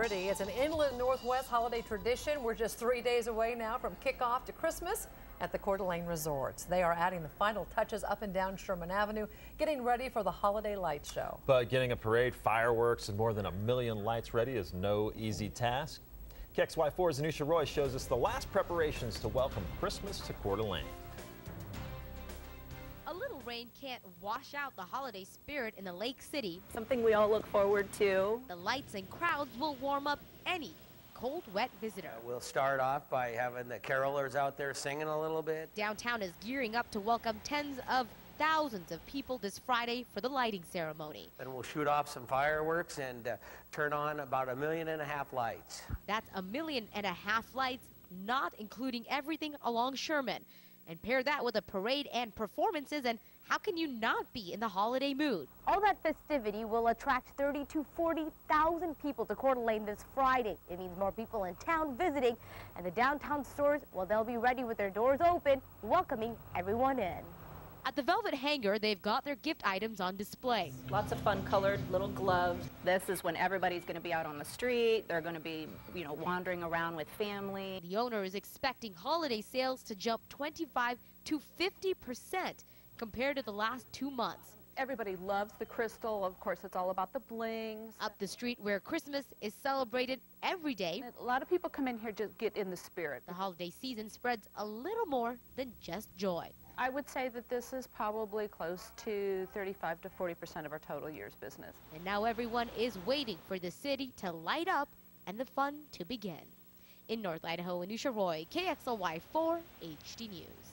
pretty. It's an inland Northwest holiday tradition. We're just 3 days away now from kickoff to Christmas at the Coeur d'Alene Resorts. They are adding the final touches up and down Sherman Avenue, getting ready for the holiday light show. But getting a parade, fireworks, and more than 1 million lights ready is no easy task. KXLY4's Anusha Roy shows us the last preparations to welcome Christmas to Coeur d'Alene. A little rain can't wash out the holiday spirit in the Lake City. Something we all look forward to. The lights and crowds will warm up any cold, wet visitor. We'll start off by having the carolers out there singing a little bit. Downtown is gearing up to welcome tens of thousands of people this Friday for the lighting ceremony. Then we'll shoot off some fireworks and turn on about 1.5 million lights. That's 1.5 million lights, not including everything along Sherman. And pair that with a parade and performances, and how can you not be in the holiday mood? All that festivity will attract 30,000 to 40,000 people to Coeur d'Alene this Friday. It means more people in town visiting, and the downtown stores, well, they'll be ready with their doors open, welcoming everyone in. At the Velvet Hangar, they've got their gift items on display. Lots of fun colored little gloves. This is when everybody's going to be out on the street. They're going to be, wandering around with family. The owner is expecting holiday sales to jump 25 to 50% compared to the last 2 months. Everybody loves the crystal. Of course, it's all about the blings. Up the street where Christmas is celebrated every day, A lot of people come in here to get in the spirit. the holiday season spreads a little more than just joy. I would say that this is probably close to 35 to 40% of our total year's business. And now everyone is waiting for the city to light up and the fun to begin. In North Idaho, Anusha Roy, KXLY4 HD News.